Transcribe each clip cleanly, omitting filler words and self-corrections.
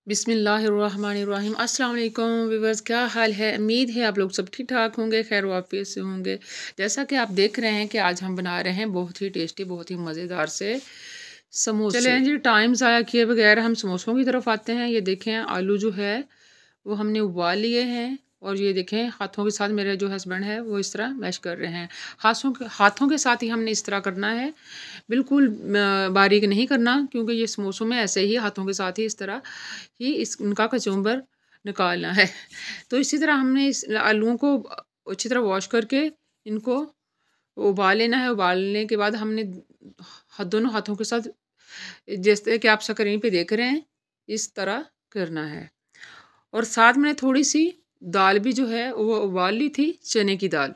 बिस्मिल्लाहिर्रहमानिर्रहीम। अस्सलाम वालेकुम व्यूअर्स, क्या हाल है? उम्मीद है आप लोग सब ठीक ठाक होंगे, खैर वाफियत से होंगे। जैसा कि आप देख रहे हैं कि आज हम बना रहे हैं बहुत ही टेस्टी, बहुत ही मज़ेदार से समोसे। चलें जी, टाइम ज़ाया किए बगैर हम समोसों की तरफ आते हैं। ये देखें, आलू जो है वो हमने उबाल लिए हैं और ये देखें हाथों के साथ मेरे जो हस्बैंड है वो इस तरह मैश कर रहे हैं। हाथों के साथ ही हमने इस तरह करना है, बिल्कुल बारीक नहीं करना, क्योंकि ये समोसों में ऐसे ही हाथों के साथ ही इस तरह ही इनका कचूम्बर निकालना है। तो इसी तरह हमने इस आलूओं को अच्छी तरह वॉश करके इनको उबाल लेना है। उबालने के बाद हमने दोनों हाथों के साथ, जैसे कि आप स्क्रीन पे देख रहे हैं, इस तरह करना है। और साथ में थोड़ी सी दाल भी जो है वो उबाल ली थी, चने की दाल।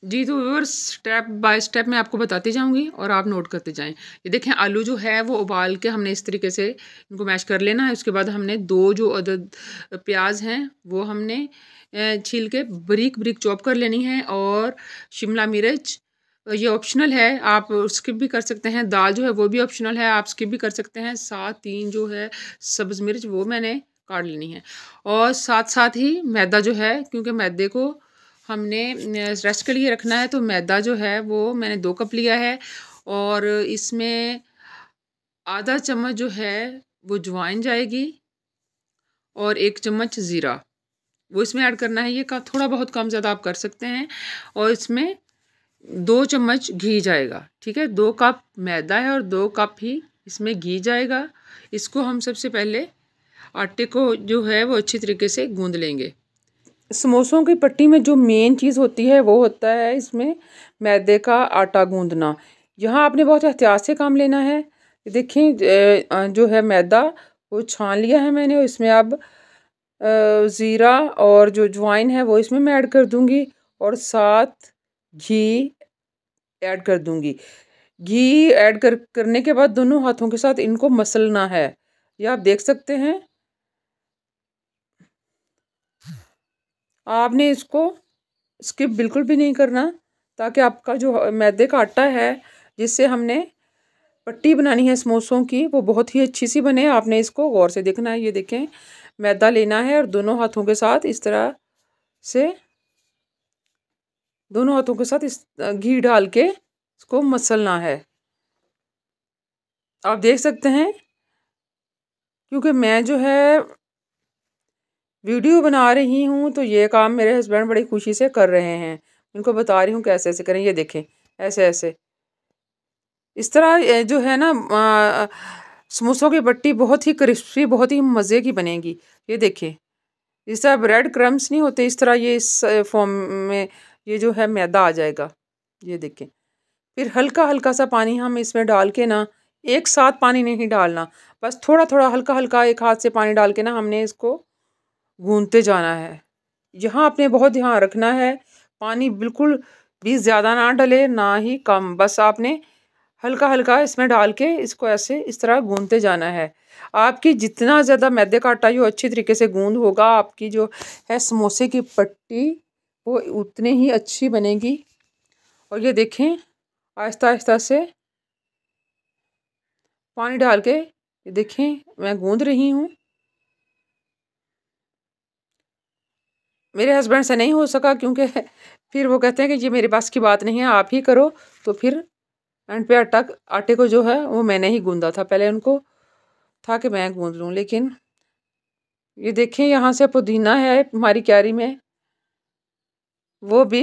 जी, तो व्यूअर्स स्टेप बाय स्टेप मैं आपको बताती जाऊंगी और आप नोट करते जाएं। ये देखें, आलू जो है वो उबाल के हमने इस तरीके से इनको मैश कर लेना है। उसके बाद हमने 2 जो अदद प्याज हैं वो हमने छील के बारीक बारीक चॉप कर लेनी है। और शिमला मिर्च ये ऑप्शनल है, आप स्किप भी कर सकते हैं। दाल जो है वो भी ऑप्शनल है, आप स्किप भी कर सकते हैं। साथ 3 जो है सब्ज़ मिर्च वो मैंने काट लेनी है। और साथ साथ ही मैदा जो है, क्योंकि मैदे को हमने रेस्ट के लिए रखना है, तो मैदा जो है वो मैंने 2 कप लिया है। और इसमें आधा चम्मच जो है वो अजवाइन जाएगी और 1 चम्मच ज़ीरा वो इसमें ऐड करना है। ये का थोड़ा बहुत कम ज़्यादा आप कर सकते हैं। और इसमें 2 चम्मच घी जाएगा, ठीक है। 2 कप मैदा है और 2 कप ही इसमें घी जाएगा। इसको हम सबसे पहले आटे को जो है वो अच्छी तरीके से गूंद लेंगे। समोसों की पट्टी में जो मेन चीज़ होती है वो होता है इसमें मैदे का आटा गूंदना। यहाँ आपने बहुत एहतियात से काम लेना है। देखें, जो है मैदा वो छान लिया है मैंने। इसमें अब ज़ीरा और जो अजवाइन है वो इसमें मैं ऐड कर दूँगी और साथ घी ऐड कर दूँगी। घी ऐड करने के बाद दोनों हाथों के साथ इनको मसलना है। ये आप देख सकते हैं। आपने इसको स्किप बिल्कुल भी नहीं करना, ताकि आपका जो मैदे का आटा है जिससे हमने पट्टी बनानी है समोसों की, वो बहुत ही अच्छी सी बने। आपने इसको गौर से देखना है। ये देखें, मैदा लेना है और दोनों हाथों के साथ इस तरह से, दोनों हाथों के साथ इस घी डाल के इसको मसलना है। आप देख सकते हैं, क्योंकि मैं जो है वीडियो बना रही हूँ तो ये काम मेरे हस्बैंड बड़ी खुशी से कर रहे हैं। इनको बता रही हूँ कैसे ऐसे करें। ये देखें, ऐसे ऐसे इस तरह जो है ना, समोसों की पट्टी बहुत ही क्रिस्पी, बहुत ही मज़े की बनेगी। ये देखें, इस तरह ब्रेड क्रम्स नहीं होते, इस तरह ये इस फॉर्म में ये जो है मैदा आ जाएगा। ये देखें, फिर हल्का हल्का सा पानी हम इसमें डाल के ना, एक साथ पानी नहीं डालना, बस थोड़ा थोड़ा हल्का हल्का एक हाथ से पानी डाल के ना हमने इसको गूंदते जाना है। यहाँ आपने बहुत ध्यान रखना है, पानी बिल्कुल भी ज़्यादा ना डले ना ही कम, बस आपने हल्का हल्का इसमें डाल के इसको ऐसे इस तरह गूंदते जाना है। आपकी जितना ज़्यादा मैदे का आटा जो अच्छी तरीके से गूंद होगा, आपकी जो है समोसे की पट्टी वो उतनी ही अच्छी बनेगी। और ये देखें, आहिस्ता आहिस्ता से पानी डाल के ये देखें मैं गूंद रही हूँ। मेरे हस्बैंड से नहीं हो सका, क्योंकि फिर वो कहते हैं कि ये मेरे पास की बात नहीं है, आप ही करो। तो फिर एंड पे आटे को जो है वो मैंने ही गूंदा था। पहले उनको था कि मैं गूंद लूँ, लेकिन ये देखें यहाँ से पुदीना है हमारी क्यारी में, वो भी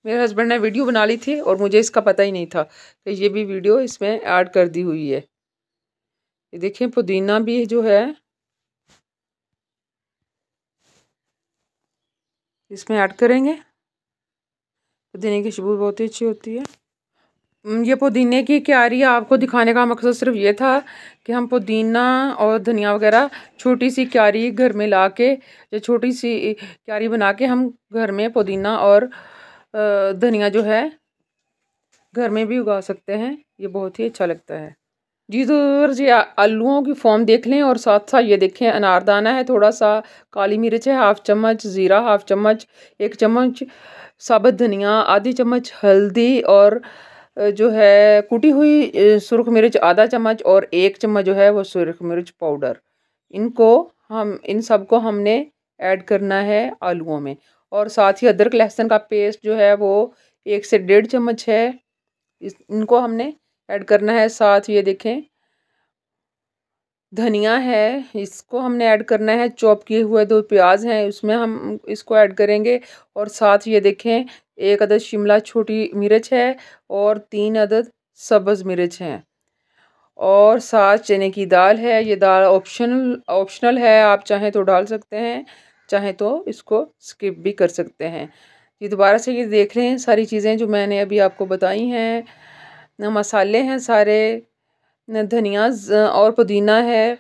मेरे हस्बैंड ने वीडियो बना ली थी और मुझे इसका पता ही नहीं था कि ये भी वीडियो इसमें ऐड कर दी हुई है। ये देखें, पुदीना भी जो है इसमें ऐड करेंगे। पुदीने की खुशबू बहुत ही अच्छी होती है। ये पुदीने की क्यारी आपको दिखाने का मकसद सिर्फ ये था कि हम पुदीना और धनिया वगैरह छोटी सी क्यारी घर में ला के, या छोटी सी क्यारी बना के हम घर में पुदीना और धनिया जो है घर में भी उगा सकते हैं। ये बहुत ही अच्छा लगता है। जी, तो जी आलूओं की फॉर्म देख लें और साथ साथ ये देखें, अनारदाना है, थोड़ा सा काली मिर्च है, हाफ चम्मच ज़ीरा, हाफ चम्मच 1 चम्मच साबुत धनिया, आधी चम्मच हल्दी और जो है कुटी हुई सुरख मिर्च आधा चम्मच और 1 चम्मच जो है वो सुरख मिर्च पाउडर। इनको हम इन सब को हमने ऐड करना है आलूओं में। और साथ ही अदरक लहसुन का पेस्ट जो है वो 1 से 1.5 चम्मच है, इनको हमने ऐड करना है। साथ ये देखें धनिया है, इसको हमने ऐड करना है। चॉप किए हुए 2 प्याज हैं, उसमें हम इसको ऐड करेंगे। और साथ ये देखें 1 अदद शिमला छोटी मिर्च है और 3 अदद सब्ज़ मिर्च हैं। और साथ चने की दाल है। ये दाल ऑप्शनल है, आप चाहें तो डाल सकते हैं, चाहें तो इसको स्किप भी कर सकते हैं। ये दोबारा से ये देख रहे हैं सारी चीज़ें जो मैंने अभी आपको बताई हैं। मसाले हैं सारे, धनिया और पुदीना है,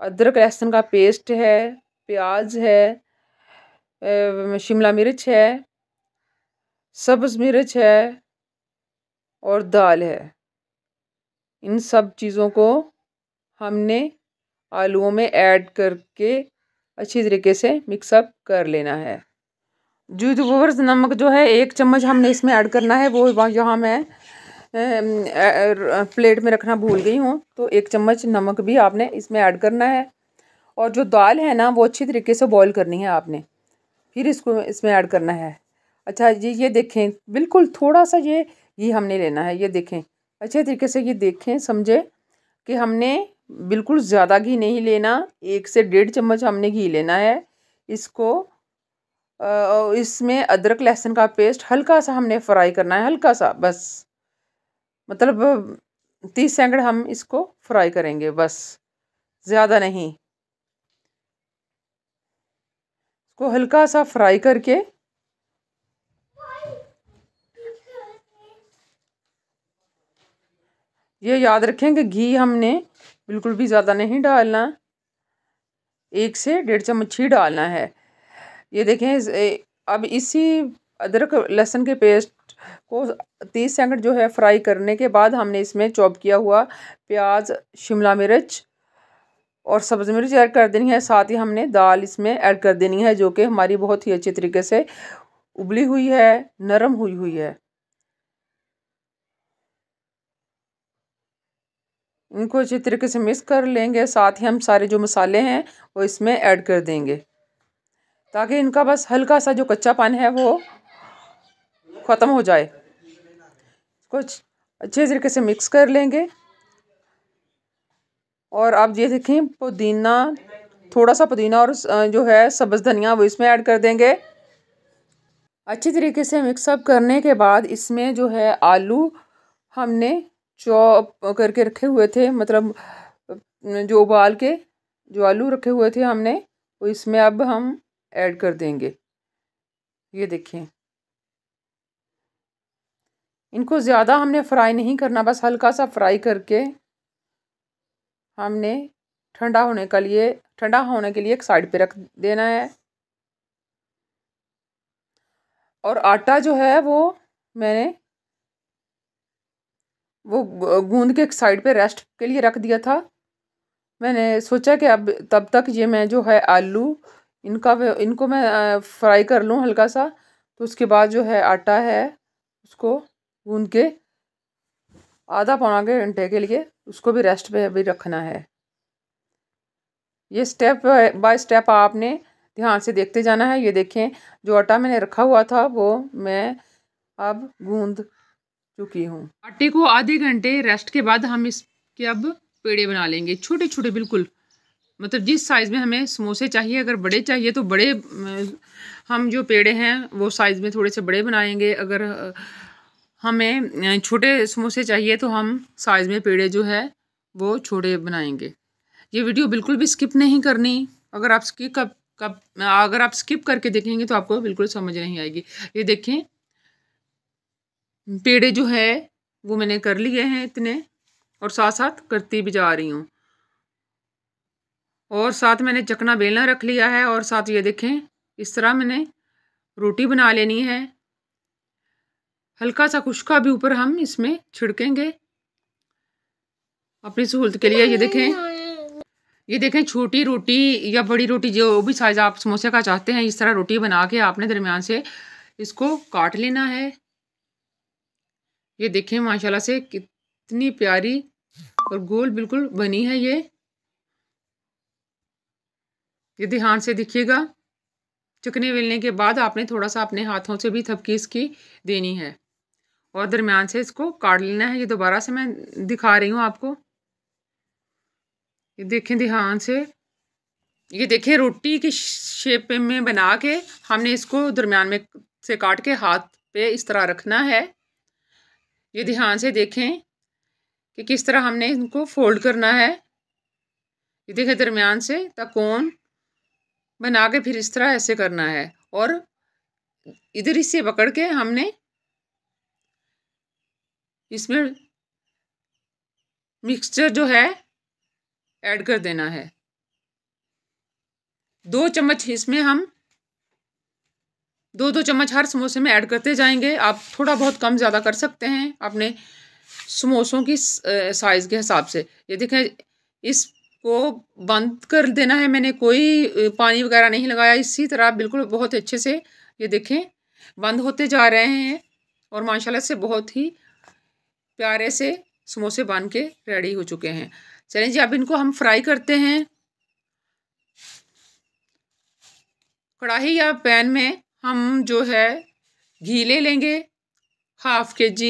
अदरक लहसुन का पेस्ट है, प्याज है, शिमला मिर्च है, सब्ज़ मिर्च है और दाल है। इन सब चीज़ों को हमने आलूओं में ऐड करके अच्छी तरीके से मिक्सअप कर लेना है। व्यूअर्स, नमक जो है 1 चम्मच हमने इसमें ऐड करना है, वो यहाँ मैं प्लेट में रखना भूल गई हूँ, तो 1 चम्मच नमक भी आपने इसमें ऐड करना है। और जो दाल है ना वो अच्छी तरीके से बॉईल करनी है आपने, फिर इसको इसमें ऐड करना है। अच्छा जी, ये देखें बिल्कुल थोड़ा सा ये हमने लेना है। ये देखें अच्छे तरीके से, ये देखें समझे कि हमने बिल्कुल ज़्यादा घी नहीं लेना, 1 से 1.5 चम्मच हमने घी लेना है। इसको इसमें अदरक लहसुन का पेस्ट हल्का सा हमने फ्राई करना है, हल्का सा बस, मतलब 30 सेकंड हम इसको फ्राई करेंगे बस, ज़्यादा नहीं। इसको हल्का सा फ्राई करके ये याद रखें कि घी हमने बिल्कुल भी ज़्यादा नहीं डालना, 1 से 1.5 चम्मच ही डालना है। ये देखें अब इसी अदरक लहसुन के पेस्ट को 30 सेकंड जो है फ्राई करने के बाद हमने इसमें चॉप किया हुआ प्याज, शिमला मिर्च और सब्ज़ मिर्च ऐड कर देनी है। साथ ही हमने दाल इसमें ऐड कर देनी है, जो कि हमारी बहुत ही अच्छे तरीके से उबली हुई है, नरम हुई है। इनको अच्छी तरीके से मिक्स कर लेंगे। साथ ही हम सारे जो मसाले हैं वो इसमें ऐड कर देंगे, ताकि इनका बस हल्का सा जो कच्चापन है वो ख़त्म हो जाए। कुछ अच्छे तरीके से मिक्स कर लेंगे। और आप ये देखें पुदीना, थोड़ा सा पुदीना और जो है सब्ज़ धनिया वो इसमें ऐड कर देंगे। अच्छी तरीके से मिक्सअप करने के बाद इसमें जो है आलू हमने चॉप करके रखे हुए थे, मतलब जो उबाल के जो आलू रखे हुए थे हमने, वो इसमें अब हम ऐड कर देंगे। ये देखें, इनको ज़्यादा हमने फ्राई नहीं करना, बस हल्का सा फ्राई करके हमने ठंडा होने के लिए एक साइड पे रख देना है। और आटा जो है वो मैंने गूंद के एक साइड पे रेस्ट के लिए रख दिया था। मैंने सोचा कि अब तब तक ये मैं जो है आलू इनको मैं फ्राई कर लूँ हल्का सा, तो उसके बाद जो है आटा है उसको गूंद के आधा पौना घंटे के लिए उसको भी रेस्ट पे भी रखना है। ये स्टेप बाय स्टेप आपने ध्यान से देखते जाना है। ये देखें जो आटा मैंने रखा हुआ था वो मैं अब गूंद चुकी हूँ। आटे को आधे घंटे रेस्ट के बाद हम इसके अब पेड़े बना लेंगे, छोटे छोटे बिल्कुल, मतलब जिस साइज़ में हमें समोसे चाहिए। अगर बड़े चाहिए तो बड़े हम जो पेड़े हैं वो साइज़ में थोड़े से बड़े बनाएंगे। अगर हमें छोटे समोसे चाहिए तो हम साइज़ में पेड़े जो है वो छोटे बनाएंगे। ये वीडियो बिल्कुल भी स्किप नहीं करनी। अगर आप अगर आप स्किप करके देखेंगे तो आपको बिल्कुल समझ नहीं आएगी। ये देखें पेड़े जो है वो मैंने कर लिए हैं इतने, और साथ साथ करती भी जा रही हूँ। और साथ मैंने चकना बेलना रख लिया है। और साथ ये देखें इस तरह मैंने रोटी बना लेनी है। हल्का सा खुश्का भी ऊपर हम इसमें छिड़केंगे अपनी सहूलत के लिए। ये देखें छोटी रोटी या बड़ी रोटी जो भी साइज़ आप समोसे का चाहते हैं, इस तरह रोटी बना के आपने दरमियान से इसको काट लेना है। ये देखें माशाल्लाह से कितनी प्यारी और गोल बिल्कुल बनी है ये। ये ध्यान से देखिएगा। चिकने बेलने के बाद आपने थोड़ा सा अपने हाथों से भी थपकी इसकी देनी है और दरमियान से इसको काट लेना है। ये दोबारा से मैं दिखा रही हूँ आपको। ये देखें ध्यान से, ये देखिए रोटी की शेप में बना के हमने इसको दरमियान में से काट के हाथ पे इस तरह रखना है। ये ध्यान से देखें कि किस तरह हमने इनको फोल्ड करना है। ये देखिए दरमियान से त्रिकोण बना के फिर इस तरह ऐसे करना है और इधर इससे पकड़ के हमने इसमें मिक्सचर जो है ऐड कर देना है। 2 चम्मच इसमें हम 2 चम्मच हर समोसे में ऐड करते जाएंगे। आप थोड़ा बहुत कम ज़्यादा कर सकते हैं अपने समोसों की साइज़ के हिसाब से। ये देखें इसको बंद कर देना है। मैंने कोई पानी वगैरह नहीं लगाया, इसी तरह बिल्कुल बहुत अच्छे से ये देखें बंद होते जा रहे हैं और माशाल्लाह से बहुत ही प्यारे से समोसे बन के रेडी हो चुके हैं। चलें जी, अब इनको हम फ्राई करते हैं। कढ़ाई या पैन में हम जो है घी ले लेंगे, 1/2 kg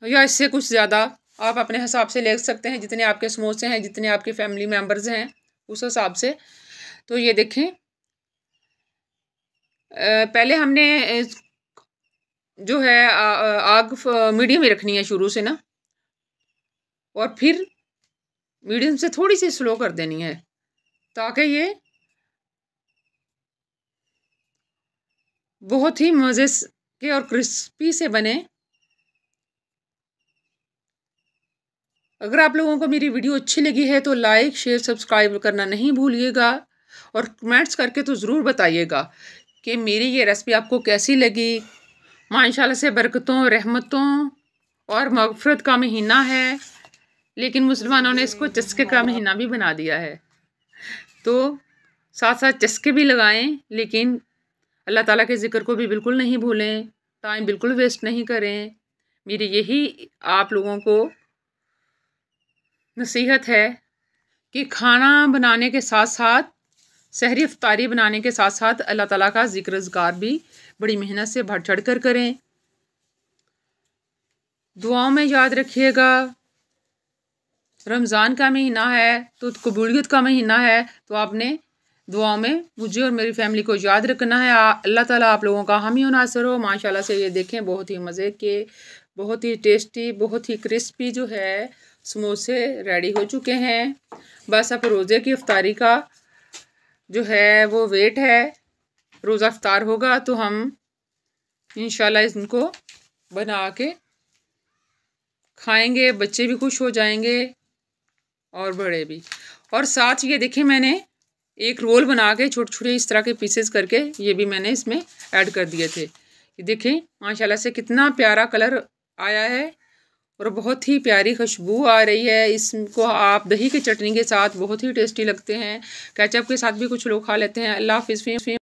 या इससे कुछ ज़्यादा आप अपने हिसाब से ले सकते हैं, जितने आपके समोसे हैं, जितने आपके फैमिली मेम्बर्स हैं उस हिसाब से। तो ये देखें पहले हमने जो है आग मीडियम ही रखनी है शुरू से ना, और फिर मीडियम से थोड़ी सी स्लो कर देनी है ताकि ये बहुत ही मज़े के और क्रिस्पी से बने। अगर आप लोगों को मेरी वीडियो अच्छी लगी है तो लाइक शेयर सब्सक्राइब करना नहीं भूलिएगा और कमेंट्स करके तो ज़रूर बताइएगा कि मेरी ये रेसिपी आपको कैसी लगी। माशाल्लाह से बरकतों रहमतों और मगफरत का महीना है, लेकिन मुसलमानों ने इसको चस्के का महीना भी बना दिया है। तो साथ साथ चस्के भी लगाएं, लेकिन अल्लाह ताला के ज़िक्र को भी बिल्कुल नहीं भूलें, टाइम बिल्कुल वेस्ट नहीं करें। मेरी यही आप लोगों को नसीहत है कि खाना बनाने के साथ साथ सहरी इफ्तारी बनाने के साथ साथ अल्लाह ताला का ज़िक्र ज़कार भी बड़ी मेहनत से बढ़ चढ़ कर करें। दुआओं में याद रखिएगा। रमज़ान का महीना है तो कबूलियत का महीना है, तो आपने दुआओं में मुझे और मेरी फैमिली को याद रखना है। अल्लाह ताला आप लोगों का हामी और नासिर हो। माशाल्लाह से ये देखें बहुत ही मज़े के, बहुत ही टेस्टी, बहुत ही क्रिस्पी जो है समोसे रेडी हो चुके हैं। बस अब रोज़े की इफ्तारी का जो है वो वेट है। रोज़ा इफ्तार होगा तो हम इंशाल्लाह इनको बना के खाएंगे, बच्चे भी खुश हो जाएंगे और बड़े भी। और साथ ये देखिए मैंने एक रोल बना के छोटे छोटे इस तरह के पीसेस करके ये भी मैंने इसमें ऐड कर दिए थे। ये देखें माशाल्लाह से कितना प्यारा कलर आया है और बहुत ही प्यारी खुशबू आ रही है। इसको आप दही की चटनी के साथ बहुत ही टेस्टी लगते हैं, केचप के साथ भी कुछ लोग खा लेते हैं। अल्लाह हाफ़िज़।